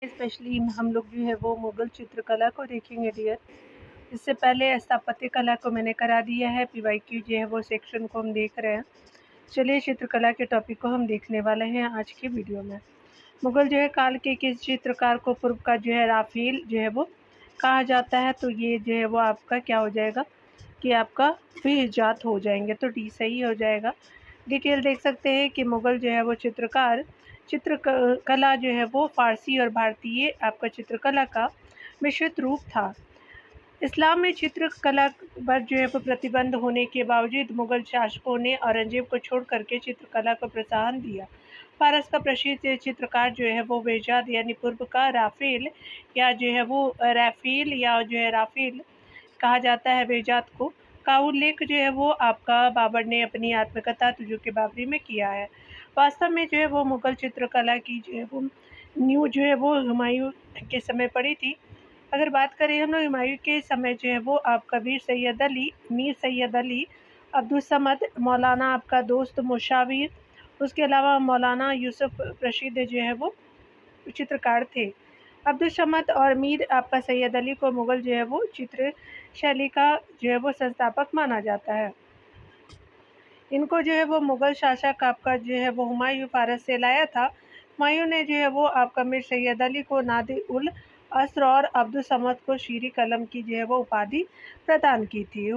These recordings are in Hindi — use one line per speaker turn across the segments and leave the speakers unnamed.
स्पेशली हम लोग जो है वो मुग़ल चित्रकला को देखेंगे डियर। इससे पहले स्थापत्य कला को मैंने करा दिया है, पीवाईक्यू जो है वो सेक्शन को हम देख रहे हैं। चलिए चित्रकला के टॉपिक को हम देखने वाले हैं आज की वीडियो में। मुग़ल जो है काल के किस चित्रकार को पूर्व का जो है राफेल जो है वो कहा जाता है, तो ये जो है वो आपका क्या हो जाएगा कि आपका बेइजात हो जाएंगे, तो डी सही हो जाएगा। डिटेल देख सकते हैं कि मुग़ल जो है वो चित्रकला जो है वो फ़ारसी और भारतीय आपका चित्रकला का मिश्रित रूप था। इस्लाम में चित्रकला पर जो है वो प्रतिबंध होने के बावजूद मुग़ल शासकों ने औरंगजेब को छोड़ करके चित्रकला को प्रोत्साहन दिया। फारस का प्रसिद्ध चित्रकार जो है वो बेजाद यानी पूर्व का राफेल या जो है वो राफेल या जो है राफेल कहा जाता है बेजात को, का उल्लेख जो है वो आपका बाबर ने अपनी आत्मकथा तुझो के बाबरी में किया है। वास्तव में जो है वो मुग़ल चित्रकला की जो है वो नींव जो है वो हुमायूं के समय पड़ी थी। अगर बात करें हम लोग हुमायूं के समय जो है वो आपका मीर सैयद अली, अब्दुल समद, मौलाना आपका दोस्त मुशाविर, उसके अलावा मौलाना यूसुफ प्रसिद्ध जो है वो चित्रकार थे। अब्दुल समद और मीर आपका सैयद अली को मुग़ल जो है वो चित्र शैली का जो है वो संस्थापक माना जाता है। इनको जो है वो मुग़ल शासक आपका जो है वो हुमायूं फारस से लाया था। हुमायूं ने जो है वो आपका मीर सैयद अली को नादिर उल अस्र और अब्दुल समद को शीरी कलम की जो है वो उपाधि प्रदान की थी।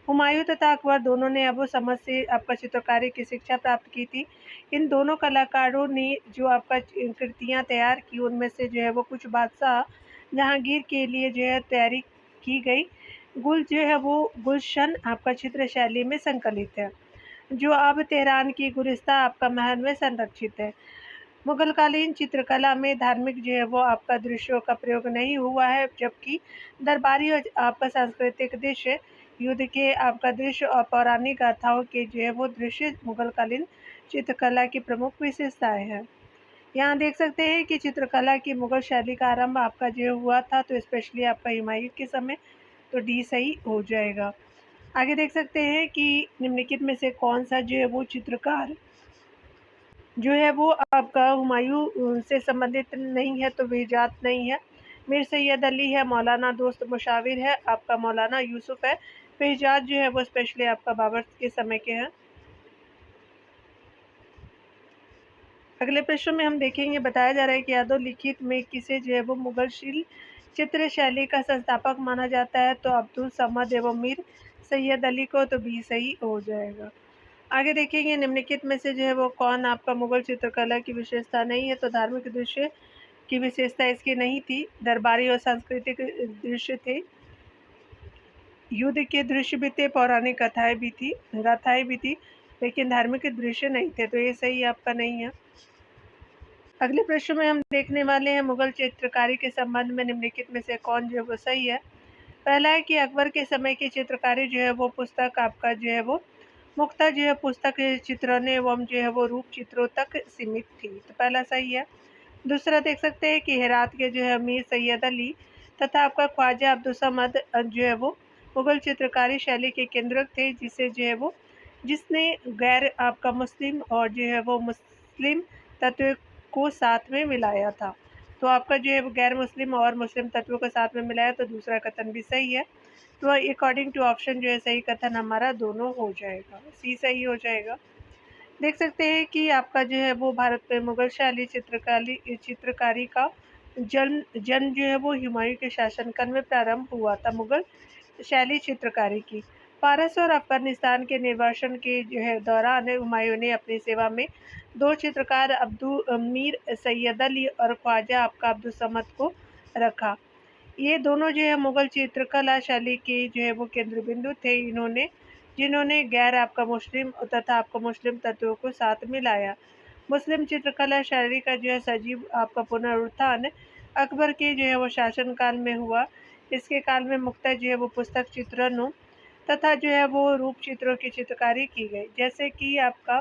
हुमायूं तथा अकबर दोनों ने अबू समद से आपका चित्रकारी की शिक्षा प्राप्त की थी। इन दोनों कलाकारों ने जो आपका कृतियाँ तैयार की, उनमें से जो है वो कुछ बादशाह जहांगीर के लिए जो है तैयारी की गई। गुल जो है वो गुलशन आपका चित्र शैली में संकलित है, जो अब तेहरान की गुलिस्ता आपका महल में संरक्षित है। मुग़ल कालीन चित्रकला में धार्मिक जो है वो आपका दृश्यों का प्रयोग नहीं हुआ है, जबकि दरबारी और आपका सांस्कृतिक दृश्य, युद्ध के आपका दृश्य और पौराणिक गाथाओं के जो है वो दृश्य मुग़ल कालीन चित्रकला की प्रमुख विशेषताएं हैं। यहाँ देख सकते हैं कि चित्रकला की मुग़ल शैली का आरंभ आपका जो हुआ था, तो स्पेशली आपका हुमायूं के समय, तो डी सही हो जाएगा। आगे देख सकते हैं कि निम्नलिखित में से कौन सा जो है वो चित्रकार जो है वो आपका हुमायूं से संबंधित नहीं है, तो बेजात नहीं है। मीर सैयद अली है, मौलाना दोस्त मुशाविर है, आपका मौलाना यूसुफ है। बेजात जो है वो स्पेशली आपका बाबर के समय के हैं। अगले प्रश्न में हम देखेंगे, बताया जा रहा है कि अधोलिखित में किसे जो है वो मुग़ल चित्र शैली का संस्थापक माना जाता है, तो अब्दुल समद एवं मीर सैयद अली को, तो बी सही हो जाएगा। आगे देखेंगे निम्नलिखित में से जो है वो कौन आपका मुग़ल चित्रकला की विशेषता नहीं है, तो धार्मिक दृश्य की विशेषता इसकी नहीं थी, दरबारी और सांस्कृतिक दृश्य थे, युद्ध के दृश्य भी थे, पौराणिक गाथाएं भी थी, लेकिन धार्मिक दृश्य नहीं थे, तो ये सही आपका नहीं है। अगले प्रश्न में हम देखने वाले हैं मुग़ल चित्रकारी के संबंध में निम्नलिखित में से कौन जो है वो सही है। पहला है कि अकबर के समय की चित्रकारी जो है वो पुस्तक आपका जो है वो मुख्तः जो है पुस्तक चित्रण एवं जो है वो रूप चित्रों तक सीमित थी, तो पहला सही है। दूसरा देख सकते हैं कि हेरात के जो है मीर सैयद अली तथा आपका ख्वाजा अब्दुल समद जो है वो मुग़ल चित्रकारी शैली के केंद्रक थे, जिसे जो है वो जिसने गैर आपका मुस्लिम और जो है वो मुस्लिम तत्व को साथ में मिलाया था, तो आपका जो है गैर मुस्लिम और मुस्लिम तत्वों को साथ में मिलाया, तो दूसरा कथन भी सही है। तो अकॉर्डिंग टू ऑप्शन जो है सही कथन हमारा दोनों हो जाएगा, सी सही हो जाएगा। देख सकते हैं कि आपका जो है वो भारत में मुग़ल शैली चित्रकारी का जन्म जो है वो हुमायूं के शासनकाल में प्रारंभ हुआ था। मुग़ल शैली चित्रकारी की फारस और अफगानिस्तान के निर्वासन के जो है दौरान हुमायूं ने अपनी सेवा में दो चित्रकार मीर सैयद अली और ख्वाजा आपका अब्दुल समद को रखा। ये दोनों जो है मुग़ल चित्रकला शैली के जो है वो केंद्र बिंदु थे, जिन्होंने गैर आपका मुस्लिम तथा आपका मुस्लिम तत्वों को साथ मिलाया। मुस्लिम चित्रकला शैली का जो है सजीव आपका पुनरुत्थान अकबर के जो है वो शासनकाल में हुआ। इसके काल में मुख्यतः जो है वो पुस्तक चित्रणों तथा जो है वो रूप चित्रों की चित्रकारी की गई, जैसे कि आपका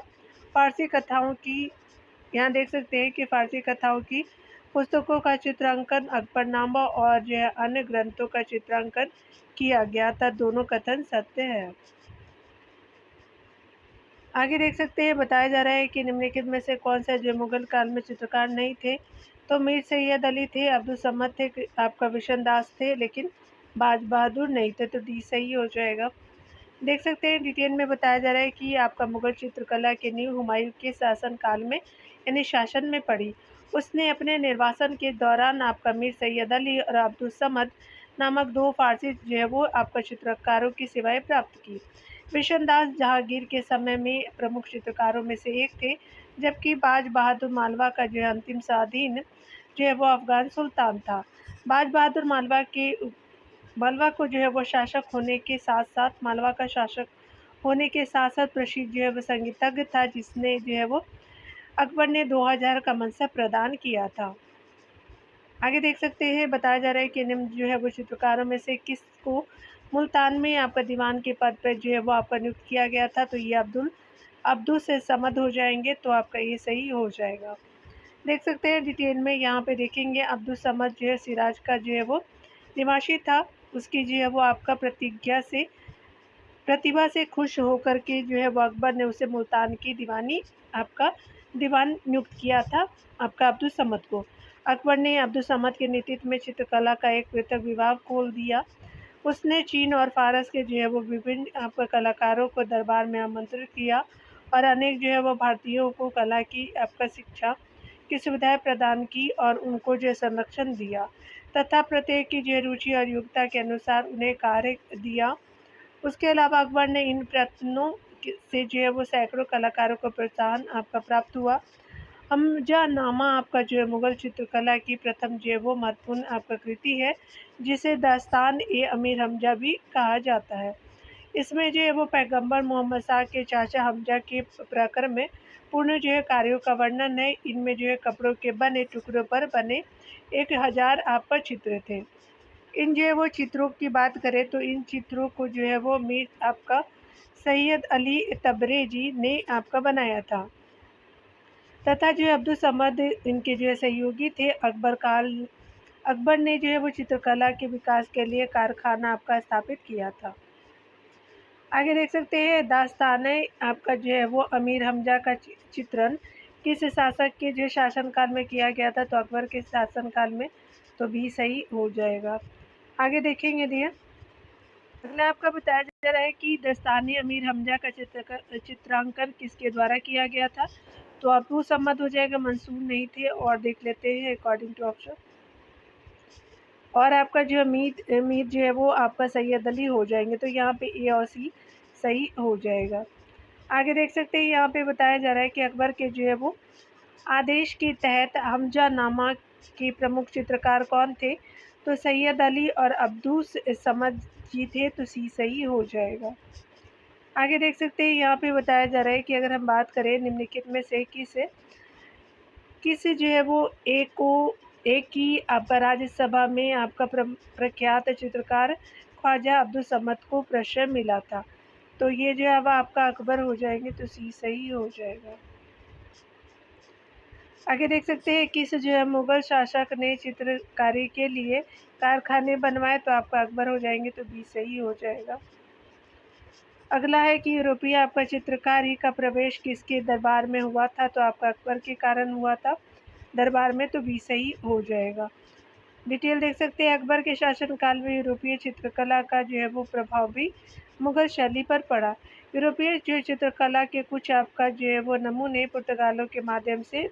फारसी कथाओं की, यहाँ देख सकते हैं कि फारसी कथाओं की पुस्तकों का चित्रांकन अकबरनामा और जो है अन्य ग्रंथों का चित्रांकन किया गया था। दोनों कथन सत्य है। आगे देख सकते हैं, बताया जा रहा है कि निम्नलिखित में से कौन सा जो मुग़ल काल में चित्रकार नहीं थे, तो मीर सैयद अली थे, अब्दुल समद थे, आपका विशन दास थे, लेकिन बाज बहादुर नहीं थे, तो डी सही हो जाएगा। देख सकते हैं डिटेल में बताया जा रहा है कि आपका मुगल चित्रकला की नींव हुमायूं के शासन काल में यानी शासन में पड़ी। उसने अपने निर्वासन के दौरान आपका मीर सैयद अली और अब्दुल समद नामक दो फारसी जो है वो आपका चित्रकारों की सेवाएं प्राप्त की। विशनदास जहांगीर के समय में प्रमुख चित्रकारों में से एक थे, जबकि बाज बहादुर मालवा का जो है अंतिम स्वाधीन जो है वो अफगान सुल्तान था। बाज बहादुर मालवा को जो है वो शासक होने के साथ साथ मालवा का शासक होने के साथ साथ प्रसिद्ध जो है वो संगीतज्ञ था, जिसने जो है वो अकबर ने 2000 का मनसब प्रदान किया था। आगे देख सकते हैं बताया जा रहा है कि निम्न जो है वो चित्रकारों में से किसको मुल्तान में आपका दीवान के पद पर जो है वो आपका नियुक्त किया गया था। तो ये अब्दुल से समद हो जाएंगे, तो आपका ये सही हो जाएगा। देख सकते हैं डिटेल में यहाँ पे देखेंगे अब्दुल समद जो है सिराज का जो है वो निवासी था। उसकी जो है वो आपका प्रतिभा से खुश होकर के जो है वो अकबर ने उसे मुल्तान की दीवान नियुक्त किया था आपका अब्दुल समद को। अकबर ने अब्दुल समद के नेतृत्व में चित्रकला का एक पृथक विभाग खोल दिया। उसने चीन और फारस के जो है वो विभिन्न आपका कलाकारों को दरबार में आमंत्रित किया और अनेक जो है वो भारतीयों को कला की आपका शिक्षा की सुविधाएं प्रदान की और उनको जो संरक्षण दिया तथा प्रत्येक की जो रुचि और योग्यता के अनुसार उन्हें कार्य दिया। उसके अलावा अकबर ने इन प्रयत्नों से जो है वो सैकड़ों कलाकारों को प्रोत्साहन आपका प्राप्त हुआ। हमजा नामा आपका जो है मुगल चित्रकला की प्रथम जो है वो महत्वपूर्ण आपका कृति है, जिसे दास्तान ए अमीर हमजा भी कहा जाता है। इसमें जो है वो पैगंबर मोहम्मद शाह के चाचा हमजा के पराक्रम में पूर्ण जो है कार्यों का वर्णन है। इनमें जो है कपड़ों के बने टुकड़ों पर बने 1000 आप पर चित्र थे। इन जो है वो चित्रों की बात करें तो इन चित्रों को जो है वो मीर आपका सैयद अली तबरेजी ने आपका बनाया था तथा जो है अब्दुल समद इनके जो है सहयोगी थे। अकबर ने जो है वो चित्रकला के विकास के लिए कारखाना आपका स्थापित किया था। आगे देख सकते हैं दास्ताने आपका जो है वो अमीर हमजा का चित्रण किस शासक के जो शासनकाल में किया गया था। तो अकबर के शासनकाल में, तो भी सही हो जाएगा। आगे देखेंगे दिया अगला आपका बताया जा रहा है कि दस्तानी अमीर हमजा का चित्रांकन किसके द्वारा किया गया था। तो अबू सम्मत हो जाएगा, मंसूर नहीं थे। और देख लेते हैं अकॉर्डिंग टू ऑप्शन। और आपका जो मीर जो है वो आपका सैयद अली हो जाएंगे, तो यहाँ पे ए और सी सही हो जाएगा। आगे देख सकते हैं यहाँ पे बताया जा रहा है कि अकबर के जो है वो आदेश के तहत हमजा नामा के प्रमुख चित्रकार कौन थे। तो सैयद अली और अब्दुल समद जी थे, तो सी सही हो जाएगा। आगे देख सकते हैं यहाँ पे बताया जा रहा है कि अगर हम बात करें निम्नलिखित में से किस जो है वो एक ही आपका राज्यसभा में आपका प्रख्यात चित्रकार ख्वाजा अब्दुल समद को पुरस्कार मिला था। तो ये जो है वह आपका अकबर हो जाएंगे, तो सी सही हो जाएगा। आगे देख सकते हैं किस जो है मुगल शासक ने चित्रकारी के लिए कारखाने बनवाए। तो आपका अकबर हो जाएंगे, तो बी सही हो जाएगा। अगला है कि यूरोपीय आपका चित्रकारी का प्रवेश किसके दरबार में हुआ था। तो आपका अकबर के कारण हुआ था दरबार में, तो बी सही हो जाएगा। डिटेल देख सकते हैं अकबर के शासनकाल में यूरोपीय चित्रकला का जो है वो प्रभाव भी मुगल शैली पर पड़ा। यूरोपीय जो चित्रकला के कुछ आपका जो है वो नमूने पुर्तगालों के माध्यम से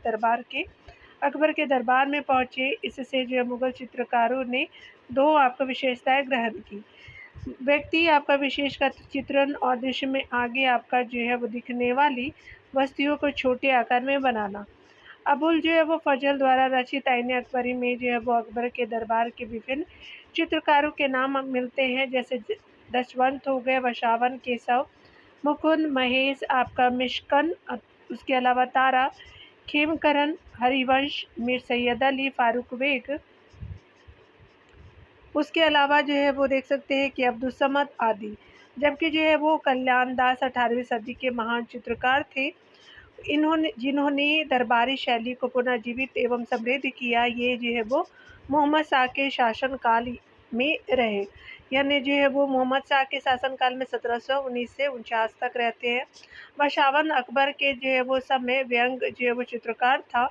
अकबर के दरबार में पहुँचे। इससे जो है मुगल चित्रकारों ने दो आपका विशेषताएं ग्रहण की। व्यक्ति आपका विशेष का चित्रण और दृश्य में आगे आपका जो है वो दिखने वाली वस्तुओं को छोटे आकार में बनाना। अबुल जो है वो फजल द्वारा रचित आईने अकबरी में जो है वो अकबर के दरबार के विभिन्न चित्रकारों के नाम मिलते हैं, जैसे दशवंत हो गए, वशावन, केशव, मुकुंद, महेश, आपका मिशकन, उसके अलावा तारा, खेमकरण, हरिवंश, मीर सैयद अली, फारूक बेग, उसके अलावा जो है वो देख सकते हैं कि अब्दुल समद आदि। जबकि जो है वो कल्याण दास 18वीं सदी के महान चित्रकार थे। जिन्होंने दरबारी शैली को पुनर्जीवित एवं समृद्ध किया। ये जो है वो मोहम्मद शाह के शासनकाल में रहे, यानी जो है वो मोहम्मद शाह के शासनकाल में 1719 से 49 तक रहते हैं। बशावन अकबर के जो है वो समय व्यंग जो है वो चित्रकार था।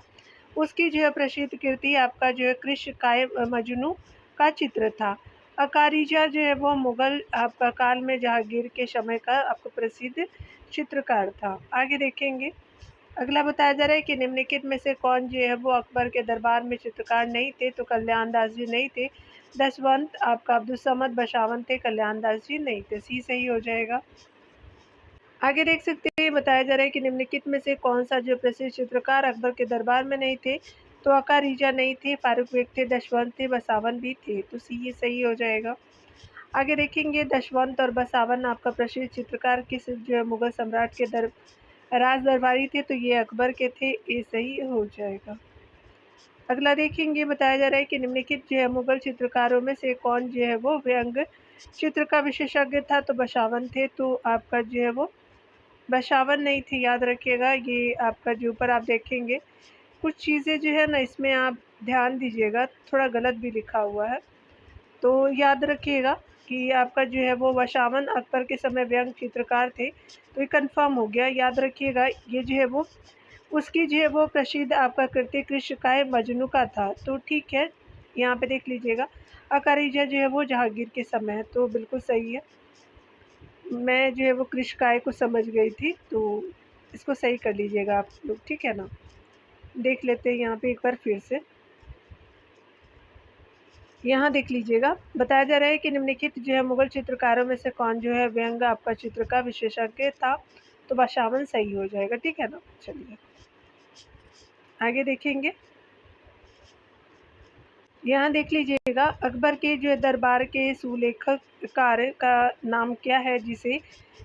उसकी जो है प्रसिद्ध कृति आपका जो है कृष्ण काय मजनू का चित्र था। अकारिजा जो है वो मुगल आपका काल में जहांगीर के समय का आपका प्रसिद्ध चित्रकार था। आगे देखेंगे, अगला बताया जा रहा है कि निम्नलिखित में से कौन जो है वो अकबर के दरबार में चित्रकार नहीं थे। तो कल्याण दास जी नहीं थे, दशवंत आपका अब्दुल समद बशावन थे, कल्याण दास जी नहीं थे। सी सही हो जाएगा। आगे देख सकते हैं, बताया जा रहा है कि निम्नलिखित में से कौन सा जो प्रसिद्ध चित्रकार अकबर के दरबार में नहीं थे। तो अकारिजा नहीं थे, फारूक बेग थे, दशवंत थे, बसावन भी थे। तो सी ये सही हो जाएगा। आगे देखेंगे, दशवंत और बसावन आपका प्रसिद्ध चित्रकार किस जो है मुगल सम्राट के राज दरबारी थे। तो ये अकबर के थे, ये सही हो जाएगा। अगला देखेंगे, बताया जा रहा है कि निम्नलिखित जो है मुगल चित्रकारों में से कौन जो है वो व्यंग चित्र का विशेषज्ञ था। तो बसावन थे। तो आपका जो है वो बसावन नहीं थी, याद रखिएगा। ये आपका जो ऊपर आप देखेंगे कुछ चीज़ें जो है ना, इसमें आप ध्यान दीजिएगा, थोड़ा गलत भी लिखा हुआ है, तो याद रखिएगा कि आपका जो है वो बसावन अकबर के समय व्यंग चित्रकार थे। तो ये कंफर्म हो गया, याद रखिएगा। ये जो है वो उसकी जो है वो प्रसिद्ध आपका कृति कृष्ण काय मजनू का था। तो ठीक है, यहाँ पे देख लीजिएगा। अकारिजा जो है वो जहांगीर के समय है, तो बिल्कुल सही है। मैं जो है वो कृष्ण काय को समझ गई थी, तो इसको सही कर लीजिएगा आप लोग, ठीक है ना। देख लेते हैं यहाँ पे एक बार फिर से। यहाँ देख लीजिएगा, बताया जा रहा है कि निम्नलिखित जो है मुगल चित्रकारों में से कौन जो है व्यंग आपका चित्र का विशेषज्ञ था। तो बसावन सही हो जाएगा, ठीक है ना। चलिए आगे देखेंगे, यहाँ देख लीजिएगा, अकबर के जो है दरबार के सुलेखकार का नाम क्या है, जिसे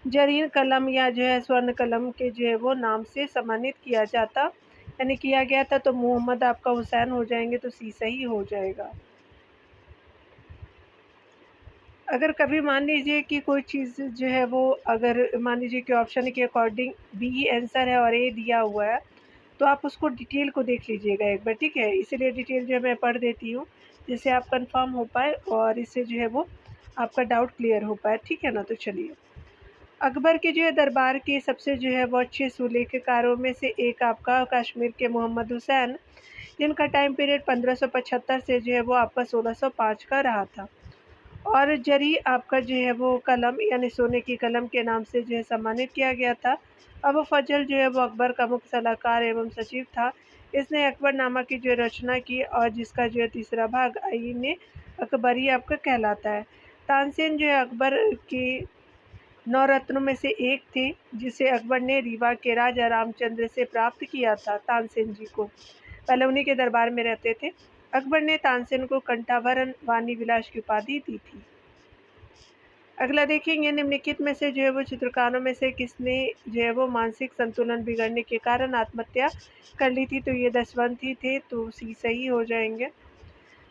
जरीन कलम या जो है स्वर्ण कलम के जो है वो नाम से सम्मानित किया जाता यानी किया गया था। तो मोहम्मद आपका हुसैन हो जाएंगे, तो सी सही हो जाएगा। अगर कभी मान लीजिए कि कोई चीज़ जो है वो, अगर मान लीजिए कि ऑप्शन के अकॉर्डिंग बी आंसर है और ए दिया हुआ है, तो आप उसको डिटेल को देख लीजिएगा एक बार, ठीक है। इसीलिए डिटेल जो है मैं पढ़ देती हूँ, जिससे आप कंफर्म हो पाए और इससे जो है वो आपका डाउट क्लियर हो पाए, ठीक है ना। तो चलिए, अकबर के जो है दरबार के सबसे जो है वो अच्छे सुलेखकारों में से एक आपका कश्मीर के मोहम्मद हुसैन, जिनका टाइम पीरियड 1575 से जो है वो आपका 1605 का रहा था। और जरी आपका जो है वो कलम यानी सोने की कलम के नाम से जो है सम्मानित किया गया था। अबू फजल जो है वो अकबर का मुख्य सलाहकार एवं सचिव था। इसने अकबरनामा की जो रचना की और जिसका जो है तीसरा भाग आईन अकबरी आपका कहलाता है। तानसेन जो है अकबर के 9 रत्नों में से एक थे, जिसे अकबर ने रीवा के राजा रामचंद्र से प्राप्त किया था। तानसेन जी को पहले उन्हीं के दरबार में रहते थे। अकबर ने तानसेन को कंठाभरण वाणी विलास की उपाधि दी थी। अगला देखेंगे, निम्नलिखित में से जो है वो चित्रकारों में से किसने जो है वो मानसिक संतुलन बिगड़ने के कारण आत्महत्या कर ली थी। तो ये दशवंत ही थे, तो सी सही हो जाएंगे।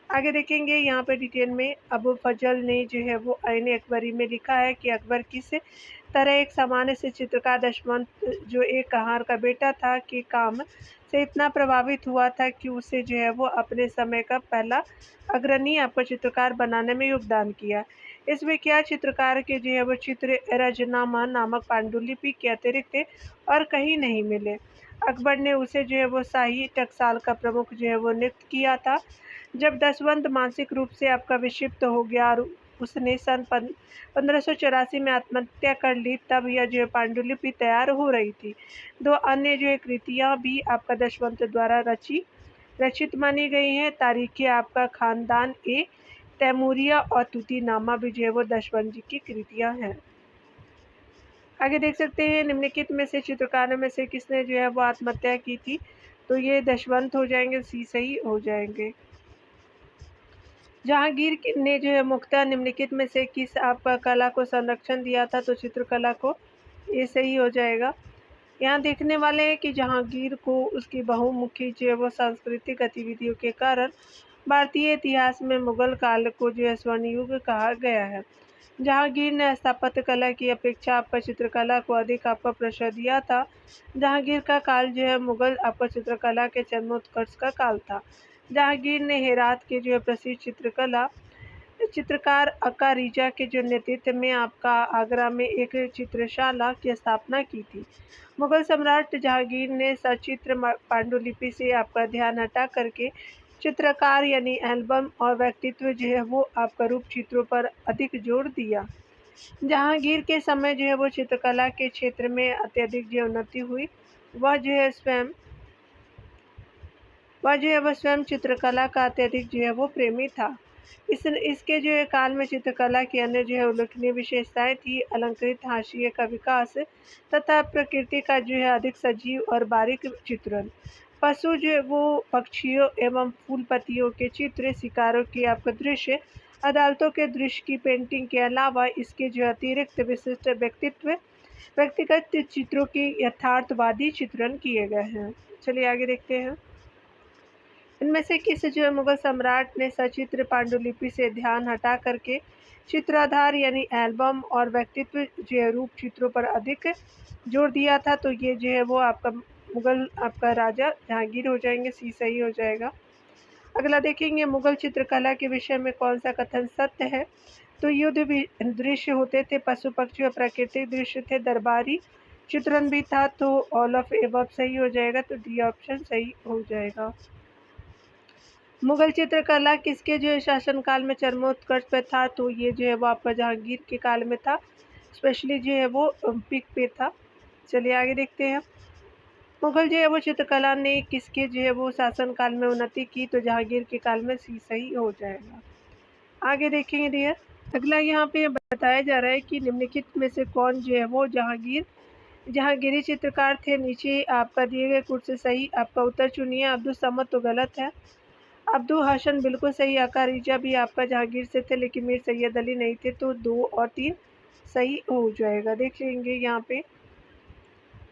आगे देखेंगे, यहाँ पे डिटेल में अबू फजल ने जो है वो आईन अकबरी में लिखा है कि अकबर किस तरह एक सामान्य से चित्रकार दशवंत जो एक कहार का बेटा था के काम से इतना प्रभावित हुआ था कि उसे जो है वो अपने समय का पहला अग्रणी आपका चित्रकार बनाने में योगदान किया। इस विख्यात चित्रकार के जो है वो चित्र रजनामा नामक पांडुलिपि के अतिरिक्त और कहीं नहीं मिले। अकबर ने उसे जो है वो शाही टकसाल का प्रमुख जो है वो नियुक्त किया था। जब दसवंत मानसिक रूप से आपका विक्षिप्त हो गया और उसने सन 1584 में आत्महत्या कर ली, तब यह जो है पांडुलिपि तैयार हो रही थी। दो अन्य जो है कृतियाँ भी आपका दशवंत द्वारा रचित मानी गई हैं। तारीख़ आपका खानदान ए तैमूरिया और तूतीनामा भी जो है वो दशवंत जी की कृतियाँ हैं। आगे देख सकते हैं, निम्नलिखित में से चित्रकारों में से किसने जो है वो आत्महत्या की थी। तो ये दशवंत हो जाएंगे, सी सही हो जाएंगे। जहांगीर ने जो है मुख्यतः निम्नलिखित में से किस आपका कला को संरक्षण दिया था। तो चित्रकला को, ये सही हो जाएगा। यहाँ देखने वाले हैं कि जहांगीर को उसकी बहुमुखी जो है वो सांस्कृतिक गतिविधियों के कारण भारतीय इतिहास में मुगल काल को जो है स्वर्ण युग कहा गया है। जहांगीर ने स्थापत्य कला की अपेक्षा आपका चित्रकला को अधिक आपका प्रश्रय दिया था। जहांगीर का काल जो है मुगल आपका चित्रकला के चरमोत्कर्ष का काल था। जहांगीर ने हेरात के जो है प्रसिद्ध चित्रकला चित्रकार अक्का रिजा के जो नेतृत्व में आपका आगरा में एक चित्रशाला की स्थापना की थी। मुगल सम्राट जहांगीर ने सचित्र पांडुलिपि से आपका ध्यान हटा करके चित्रकार यानी एल्बम और व्यक्तित्व जो है वो आपका रूप चित्रों पर अधिक जोर दिया। जहांगीर के समय जो है वो चित्रकला के क्षेत्र में अत्यधिक जो उन्नति हुई, वह जो है वह स्वयं चित्रकला का अत्यधिक जो है वो प्रेमी था। इसके जो है काल में चित्रकला की अन्य जो है उल्लेखनीय विशेषताएं थी अलंकृत हाशिए का विकास तथा प्रकृति का जो है अधिक सजीव और बारीक चित्रण। पशु जो है वो पक्षियों एवं फूल पत्तियों के चित्र, शिकारों के आपका दृश्य, अदालतों के दृश्य की पेंटिंग के अलावा इसके जो अतिरिक्त विशिष्ट व्यक्तिगत चित्रों की यथार्थवादी चित्रण किए गए हैं। चलिए आगे देखते हैं। इनमें से किस जो मुगल सम्राट ने सचित्र पांडुलिपि से ध्यान हटा करके चित्राधार यानी एल्बम और व्यक्तित्व जो रूप चित्रों पर अधिक जोर दिया था, तो ये जो है वो आपका मुगल आपका राजा जहांगीर हो जाएंगे। सी सही हो जाएगा। अगला देखेंगे, मुगल चित्रकला के विषय में कौन सा कथन सत्य है। तो युद्ध दृश्य होते थे, पशु पक्षी और प्राकृतिक दृश्य थे, दरबारी चित्रण भी था, तो ऑल ऑफ एबव सही हो जाएगा। तो डी ऑप्शन सही हो जाएगा। मुगल चित्रकला किसके जो है शासनकाल में चरमोत्कर्ष पे था, तो ये जो है वो आपका जहांगीर के काल में था, स्पेशली जो है वो पीक पे था। चलिए आगे देखते हैं। मुगल जो है वो चित्रकला ने किसके जो है वो शासनकाल में उन्नति की, तो जहांगीर के काल में सी सही हो जाएगा। आगे देखेंगे डियर। अगला यहाँ पे बताया जा रहा है कि निम्नलिखित में से कौन जो है वो जहांगीरी चित्रकार थे। नीचे आपका दिए गए कुछ से सही आपका उत्तर चुनिए। अब्दुल समद तो गलत है, अब्दुल हसन बिल्कुल सही, अक्का रिजा भी आपका जहांगीर से थे, लेकिन मीर सैयद अली नहीं थे, तो 2 और 3 सही हो जाएगा। देख लेंगे यहाँ पे।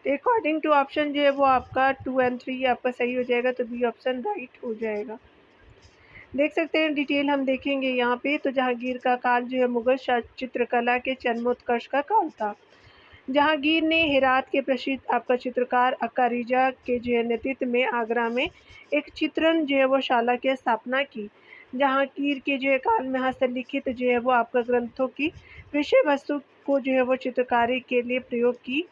अकॉर्डिंग टू ऑप्शन जो है वो आपका 2 एंड 3 आपका सही हो जाएगा, तो बी ऑप्शन राइट हो जाएगा। देख सकते हैं डिटेल हम देखेंगे यहाँ पे। तो जहांगीर का काल जो है मुगल चित्रकला के जन्मोत्कर्ष का काल था। जहांगीर ने हेरात के प्रसिद्ध आपका चित्रकार अक्का रिजा के जो है नेतृत्व में आगरा में एक चित्रण जो है वो शाला की स्थापना की। जहांगीर के जो है काल में हस्तलिखित जो है वो आपका ग्रंथों की विषय वस्तु को जो है वो चित्रकारी के लिए प्रयोग की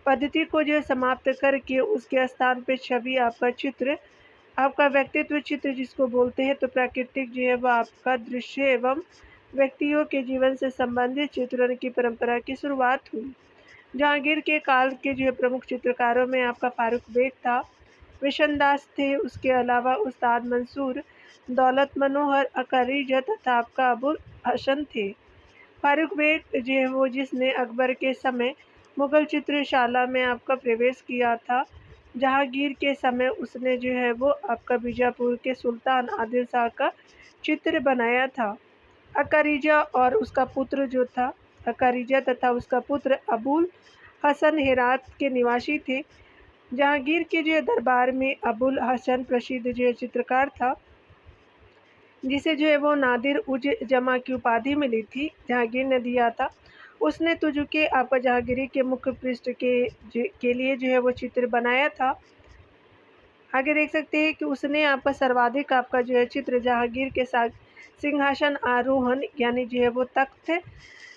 पद्धति को जो है समाप्त करके उसके स्थान पे छवि आपका चित्र, आपका व्यक्तित्व चित्र जिसको बोलते हैं, तो प्राकृतिक जो है वो आपका दृश्य एवं व्यक्तियों के जीवन से संबंधित चित्रण की परंपरा की शुरुआत हुई। जहांगीर के काल के जो प्रमुख चित्रकारों में आपका फारूक बेग था, विशनदास थे, उसके अलावा उस्ताद मंसूर, दौलत मनोहर, अक्का रिजा तथा आपका अबुल हसन थे। फारूक बेग जो है वो जिसने अकबर के समय मुगल चित्रशाला में आपका प्रवेश किया था। जहांगीर के समय उसने जो है वो आपका बीजापुर के सुल्तान आदिल शाह का चित्र बनाया था। अक्का रिजा और उसका पुत्र जो था अक्का रिजा तथा उसका पुत्र अबुल हसन हेरात के निवासी थे। जहांगीर के जो दरबार में अबुल हसन प्रसिद्ध जो चित्रकार था, जिसे जो है वो नादिर उज जमा की उपाधि मिली थी, जहांगीर ने दिया था। उसने तुजुके आपका जहांगीरी के मुख्य पृष्ठ के लिए जो है वो चित्र बनाया था। आगे देख सकते हैं कि उसने आपका सर्वाधिक आपका जो है चित्र जहांगीर के साथ सिंहासन आरोहण यानी जो है वो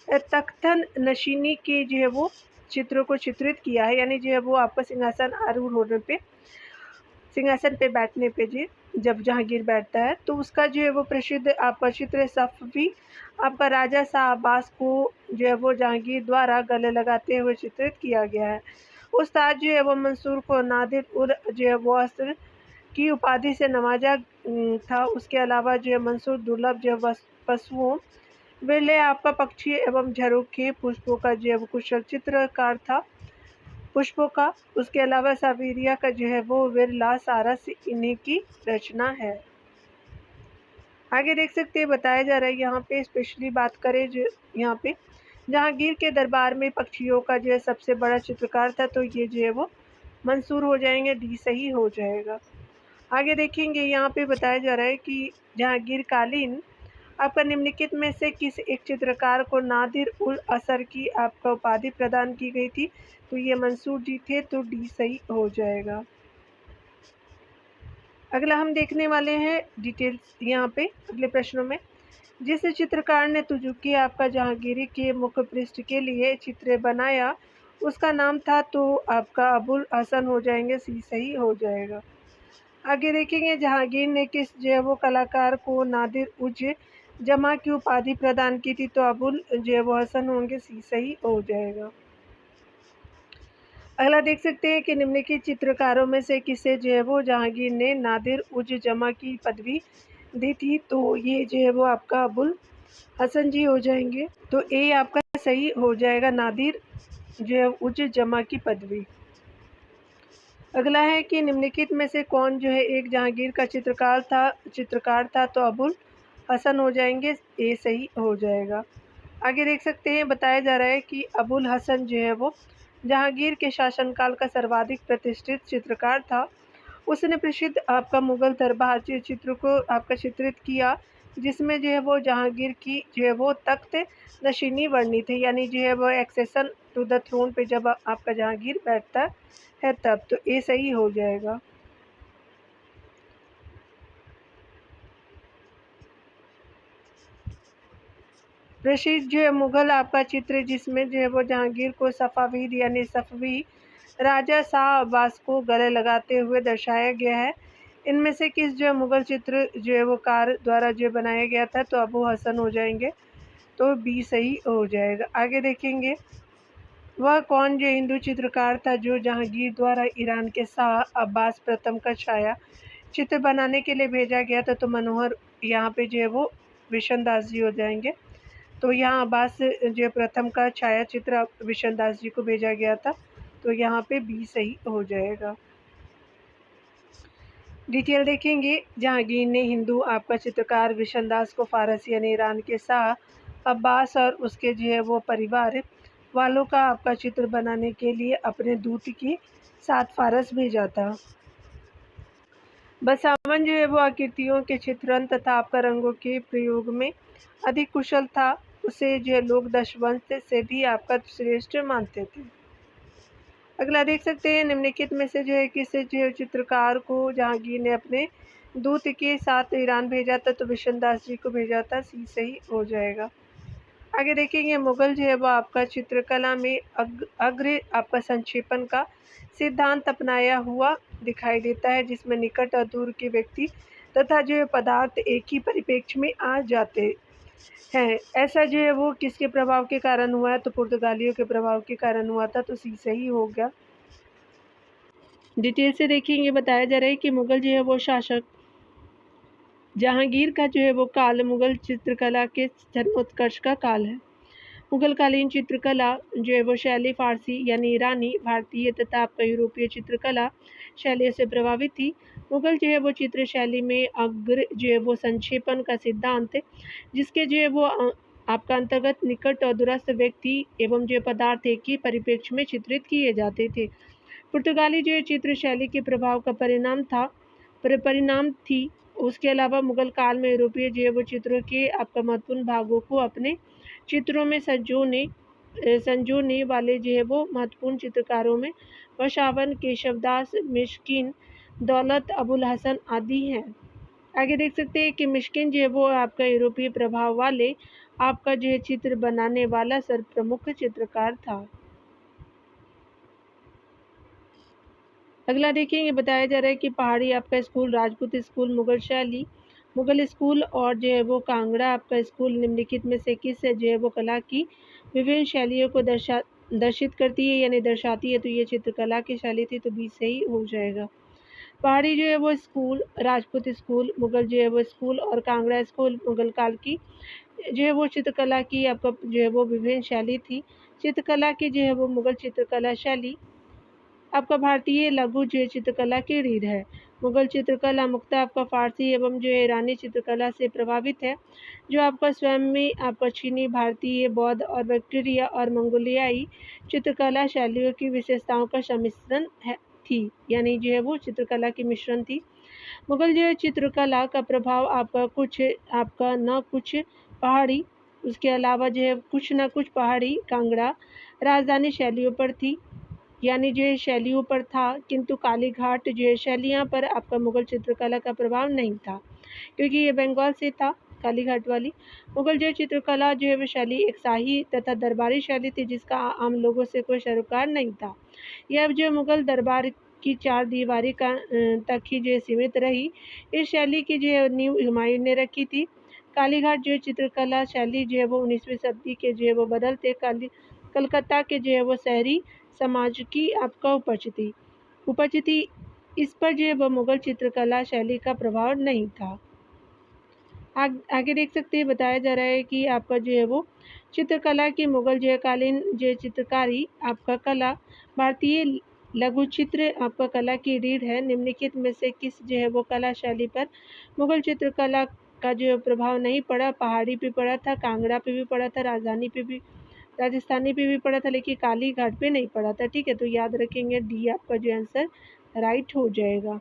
तख्तन नशीनी के जो है वो चित्रों को चित्रित किया है, यानी जो है वो आपका सिंहासन आरूढ़ होने पे, सिंहासन पे बैठने पे जी जब जहांगीर बैठता है, तो उसका जो है वो प्रसिद्ध आपका चित्र सफ़वी आपका राजा शाह अब्बास को जो है वो जहांगीर द्वारा गले लगाते हुए चित्रित किया गया है। उस्ताद जो है वो मंसूर को नादिर उल जो है वो अस्र की उपाधि से नवाजा था। उसके अलावा जो है मंसूर दुर्लभ जो है पशुओं, बिरले आपका पक्षी एवं झरोखे पुष्पों का जो है वो कुशल चित्रकार था। पुष्पों का, उसके अलावा साबेरिया का जो है वो विरला सारस इन्हीं की रचना है। आगे देख सकते हैं बताया जा रहा है यहाँ पे, स्पेशली बात करें जो यहाँ पे जहांगीर के दरबार में पक्षियों का जो है सबसे बड़ा चित्रकार था, तो ये जो है वो मंसूर हो जाएंगे, डी सही हो जाएगा। आगे देखेंगे यहाँ पे बताया जा रहा है कि जहांगीर कालीन आपका निम्नलिखित में से किस एक चित्रकार को नादिर उल असर की आपका उपाधि प्रदान की गई थी, तो ये मंसूर जी थे, तो डी सही हो जाएगा। अगला हम देखने वाले हैं डिटेल्स यहाँ पे अगले प्रश्नों में। जिस चित्रकार ने तुजुकी आपका जहांगीरी के मुख पृष्ठ के लिए चित्र बनाया उसका नाम था, तो आपका अबुल हसन हो जाएंगे, सी सही हो जाएगा। आगे देखेंगे जहांगीर ने किस जो है वो कलाकार को नादिर उज जमा की उपाधि प्रदान की थी, तो अबुल जो है वो हसन होंगे, सी सही हो जाएगा। अगला देख सकते हैं कि निम्नलिखित चित्रकारों में से किसे जो है वो जहांगीर ने नादिर उज जमा की पदवी दी थी, तो ये जो है वो आपका अबुल हसन जी हो जाएंगे, तो ए आपका सही हो जाएगा, नादिर जो है उज जमा की पदवी। अगला है कि निम्नलिखित में से कौन जो है एक जहांगीर का चित्रकार था, तो अबुल हसन हो जाएंगे, ए सही हो जाएगा। आगे देख सकते हैं बताया जा रहा है कि अबुल हसन जो है वो जहांगीर के शासनकाल का सर्वाधिक प्रतिष्ठित चित्रकार था। उसने प्रसिद्ध आपका मुगल दरबार चित्र को आपका चित्रित किया, जिसमें जो है वो जहांगीर की जो है वो तख्त नशीनी वर्णित है, यानी जो है वो एक्सेशन टू द थ्रोन पे जब आपका जहांगीर बैठता है तब, तो ये सही हो जाएगा। प्रसिद्ध जो है मुगल आपका चित्र जिसमें जो है वो जहांगीर को सफ़ावीद यानी सफ़वी राजा शाह अब्बास को गले लगाते हुए दर्शाया गया है। इनमें से किस जो है मुगल चित्र जो है वो कार द्वारा जो बनाया गया था, तो अबू हसन हो जाएंगे, तो बी सही हो जाएगा। आगे देखेंगे वह कौन जो हिंदू चित्रकार था जो जहांगीर द्वारा ईरान के शाह अब्बास प्रथम का छाया चित्र बनाने के लिए भेजा गया था, तो मनोहर यहाँ पे जो है वो विशन दास जी हो जाएंगे, तो यहाँ अब्बास जो प्रथम का छाया चित्र विशन दास जी को भेजा गया था, तो यहाँ पे बी सही हो जाएगा। डिटेल देखेंगे जहांगीर ने हिंदू आपका चित्रकार विशन दास को फारसी यानी ईरान के शाह अब्बास और उसके जो है वो परिवार वालों का आपका चित्र बनाने के लिए अपने दूत के साथ फारस भेजा था। बसावन जो है वो आकृतियों के चित्रण तथा आपका रंगों के प्रयोग में अधिक कुशल था। उसे जो है लोग दशवंश से भी आपका श्रेष्ठ मानते थे। अगला देख सकते हैं निम्नलिखित में से जो है किस जो चित्रकार को जहांगीर ने अपने दूत के साथ ईरान भेजा था, तो विशन दास जी को भेजा था, सी सही हो जाएगा। आगे देखेंगे मुगल जो है वो आपका चित्रकला में अग्र आपका संक्षेपण का सिद्धांत अपनाया हुआ दिखाई देता है, जिसमें निकट और दूर के व्यक्ति तथा जो है पदार्थ एक ही परिप्रेक्ष्य में आ जाते हैं। ऐसा जो है वो किसके प्रभाव के कारण हुआ है, तो पुर्तगालियों के प्रभाव के कारण हुआ था, तो सी सही हो गया। डिटेल से देखेंगे बताया जा रहा है कि मुगल जो है वो शासक जहांगीर का जो है वो काल मुगल चित्रकला के जन्मोत्कर्ष का काल है। मुगलकालीन चित्रकला जो है वो शैली फारसी यानी ईरानी, भारतीय तथा आपका यूरोपीय चित्रकला शैलियों से प्रभावित थी। मुगल जो है वो चित्र शैली में अग्र जो है वो संक्षेपण का सिद्धांत जिसके जो है वो आपका अंतर्गत निकट और दूरस्थ व्यक्ति एवं जो पदार्थ एक ही परिप्रेक्ष्य में चित्रित किए जाते थे। पुर्तगाली जो चित्र शैली के प्रभाव का परिणाम थी। उसके अलावा मुगल काल में यूरोपीय जो है वो चित्रों के आपका महत्वपूर्ण भागों को अपने चित्रों में संजोने वाले जो है वो महत्वपूर्ण चित्रकारों में वशावन, केशवदास, मिस्किन, दौलत, अबुल हसन आदि हैं। आगे देख सकते हैं कि मिस्किन जो है वो आपका यूरोपीय प्रभाव वाले आपका जो है चित्र बनाने वाला सर्वप्रमुख चित्रकार था। अगला देखेंगे बताया जा रहा है कि पहाड़ी आपका स्कूल, राजपूत स्कूल, मुगल शैली, मुगल स्कूल और जो है वो कांगड़ा आपका स्कूल निम्नलिखित में से किस जो है वो कला की विभिन्न शैलियों को दर्शित करती है यानी दर्शाती है, तो ये चित्रकला की शैली थी, तो बी सही हो जाएगा। पहाड़ी जो है वो स्कूल, राजपूत स्कूल, मुगल जो है वो स्कूल और कांगड़ा स्कूल मुगल काल की जो है वो चित्रकला की आपका जो है वो विभिन्न शैली थी। चित्रकला की जो है वो मुगल चित्रकला शैली आपका भारतीय लघु जो चित्रकला की रीढ़ है। मुगल चित्रकला मुख्यतः आपका फारसी एवं जो ईरानी चित्रकला से प्रभावित है, जो आपका स्वयं में आपका चीनी, भारतीय, बौद्ध और बैक्टीरिया और मंगोलियाई चित्रकला शैलियों की विशेषताओं का सम्मिश्रण थी, यानी जो है वो चित्रकला की मिश्रण थी। मुगल जो है चित्रकला का प्रभाव आपका न कुछ पहाड़ी, उसके अलावा जो है कुछ न कुछ पहाड़ी कांगड़ा राजधानी शैलियों पर थी, यानी जो है शैलियों पर था, किंतु काली घाट जो है शैलियाँ पर आपका मुगल चित्रकला का प्रभाव नहीं था, क्योंकि ये बंगाल से था। कालीघाट वाली। मुगल जो चित्रकला जो है वो शैली एक शाही तथा दरबारी शैली थी, जिसका आम लोगों से कोई सरोकार नहीं था। यह जो मुगल दरबार की चार दीवारी का तक ही जो सीमित रही। इस शैली की जो नींव हुमायूं ने रखी थी। कालीघाट जो चित्रकला शैली जो है वो 19वीं सदी के जो है वो बदलते कलकत्ता के जो है वो शहरी समाज की आपका उपज थी। इस पर जो है वो मुगल चित्रकला शैली का प्रभाव नहीं था। आगे देख सकते हैं, बताया जा रहा है कि आपका जो है वो चित्रकला की मुगल जो है कालीन जो चित्रकारी आपका कला भारतीय लघु चित्र आपका कला की रीढ़ है। निम्नलिखित में से किस जो है वो कला शैली पर मुगल चित्रकला का जो प्रभाव नहीं पड़ा? पहाड़ी पे पड़ा था, कांगड़ा पे भी पड़ा था, राजस्थानी पे भी पड़ा था, लेकिन कालीघाट पे नहीं पड़ा था। ठीक है, तो याद रखेंगे डी आपका जो आंसर राइट हो जाएगा।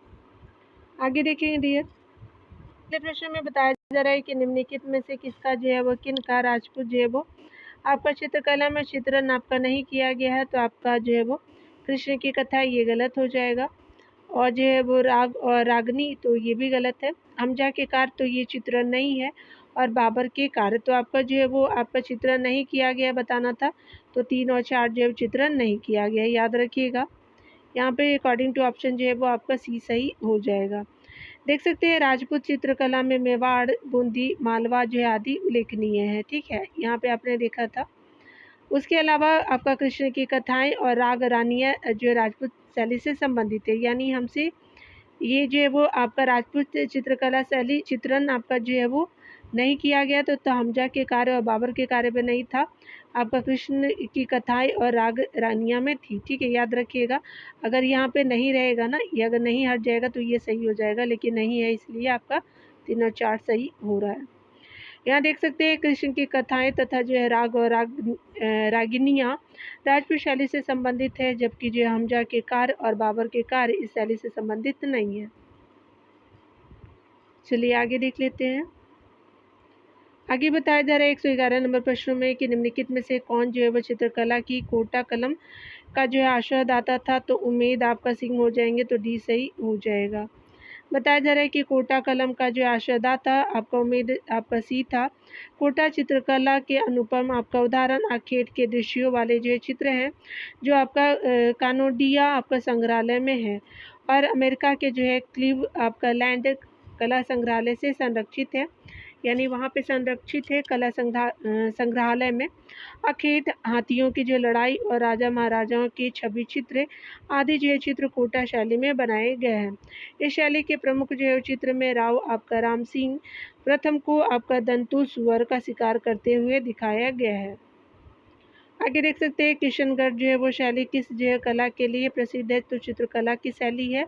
आगे देखेंगे डियर, अगले प्रश्न में बताया जा रहा है कि निम्नलिखित में से किसका जो है वो किन का राजपूत जो है वो आपका चित्रकला में चित्रण आपका नहीं किया गया है? तो आपका जो है वो कृष्ण की कथा, ये गलत हो जाएगा। और जो है वो राग और रागनी, तो ये भी गलत है। हमजा के कार, तो ये चित्रण नहीं है। और बाबर के कार, तो आपका जो है वो आपका चित्रण नहीं किया गया बताना था। तो 3 और 4 जो है चित्रण नहीं किया गया, याद रखिएगा। यहाँ पे अकॉर्डिंग टू ऑप्शन जो है वो आपका सी सही हो जाएगा। देख सकते हैं राजपूत चित्रकला में मेवाड़, बूंदी, मालवा जो है आदि उल्लेखनीय है। ठीक है, यहाँ पे आपने देखा था। उसके अलावा आपका कृष्ण की कथाएं और राग रानियाँ जो है राजपूत शैली से संबंधित है। यानी हमसे ये जो है वो आपका राजपूत चित्रकला शैली चित्रण आपका जो है वो नहीं किया गया। तो हमजा के कार्य और बाबर के कार्य पे नहीं था, आपका कृष्ण की कथाएं और राग रानियाँ में थी। ठीक है, याद रखिएगा। अगर यहाँ पे नहीं रहेगा ना, ये अगर नहीं हट जाएगा तो ये सही हो जाएगा, लेकिन नहीं है, इसलिए आपका 3 और 4 सही हो रहा है। यहाँ देख सकते हैं कृष्ण की कथाएं तथा जो है राग और रागिनियाँ राजपूत शैली से संबंधित है, जबकि जो हमजा के कार्य और बाबर के कार्य इस शैली से संबंधित नहीं है। चलिए आगे देख लेते हैं। आगे बताया जा रहा है 111 नंबर प्रश्न में कि निम्नलिखित में से कौन जो है वह चित्रकला की कोटा कलम का जो है आश्रयदाता था? तो उम्मीद आपका सिंह हो जाएंगे, तो डी सही हो जाएगा। बताया जा रहा है कि कोटा कलम का जो आश्रयदाता आपका उम्मीद आपका सी था। कोटा चित्रकला के अनुपम आपका उदाहरण आखेट के दृश्यों वाले जो चित्र हैं, जो आपका कानोडिया आपका संग्रहालय में है और अमेरिका के जो है क्लीव आपका लैंड कला संग्रहालय से संरक्षित है। यानी वहाँ पे संरक्षित है कला संग्रहालय में। आखेट, हाथियों की जो लड़ाई और राजा महाराजाओं की छवि चित्र आदि जो है चित्र कोटा शैली में बनाए गए हैं। इस शैली के प्रमुख जो है चित्र में राव आपका राम सिंह प्रथम को आपका दंतु सुअर का शिकार करते हुए दिखाया गया है। आगे देख सकते हैं किशनगढ़ जो है वो शैली किस जो है कला के लिए प्रसिद्ध है? तो चित्रकला की शैली है,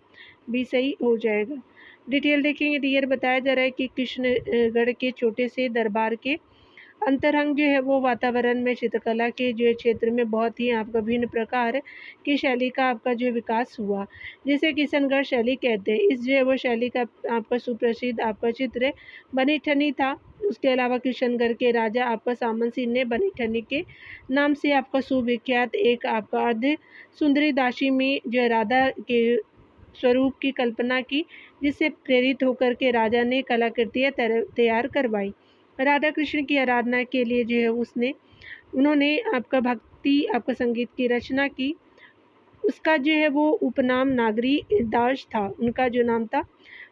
भी सही हो जाएगा। डिटेल देखेंगे डियर, बताया जा रहा है कि किशनगढ़ के छोटे से दरबार के अंतरंग जो है वो वातावरण में चित्रकला के जो क्षेत्र में बहुत ही आपका भिन्न प्रकार की शैली का आपका जो विकास हुआ, जिसे किशनगढ़ शैली कहते हैं। इस जो है वो शैली का आपका सुप्रसिद्ध आपका चित्र बनी ठनी था। उसके अलावा किशनगढ़ के राजा आपका सामन सिंह ने बनी ठनी के नाम से आपका सुविख्यात एक आपका अर्ध सुंदरी दासी में जो है राधा के स्वरूप की कल्पना की, जिससे प्रेरित होकर के राजा ने कलाकृतियाँ तैयार करवाई। राधा कृष्ण की आराधना के लिए जो है उन्होंने आपका भक्ति आपका संगीत की रचना की। उसका जो है वो उपनाम नागरी दास था, उनका जो नाम था।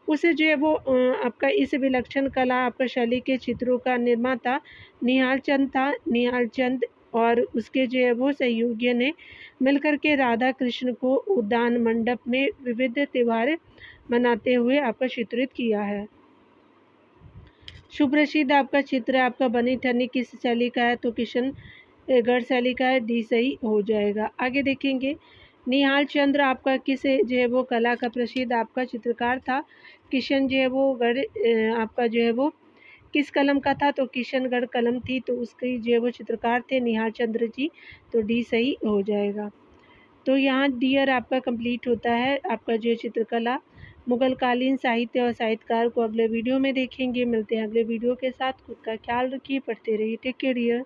उसे जो है वो आपका इस विलक्षण कला आपका शैली के चित्रों का निर्माता निहाल चंद था। निहाल चंद और उसके जो है वो सहयोगियों ने मिलकर के राधा कृष्ण को उद्यान मंडप में विविध त्यौहार मनाते हुए आपका चित्रित किया है। सुप्रसिद्ध आपका चित्र आपका बनी ठनी किस शैली का है? तो किशनगढ़ शैली का है, डी सही हो जाएगा। आगे देखेंगे निहाल चंद्र आपका किस जो है वो कला का प्रसिद्ध आपका चित्रकार था? किशन जो है वो गढ़ आपका जो है वो किस कलम का था? तो किशनगढ़ कलम थी, तो उसके जो है वो चित्रकार थे निहाल चंद्र जी, तो डी सही हो जाएगा। तो यहाँ डियर आपका कंप्लीट होता है आपका जो चित्रकला मुगल कालीन साहित्य और साहित्यकार को अगले वीडियो में देखेंगे। मिलते हैं अगले वीडियो के साथ। खुद का ख्याल रखिए, पढ़ते रहिए। Take care dear.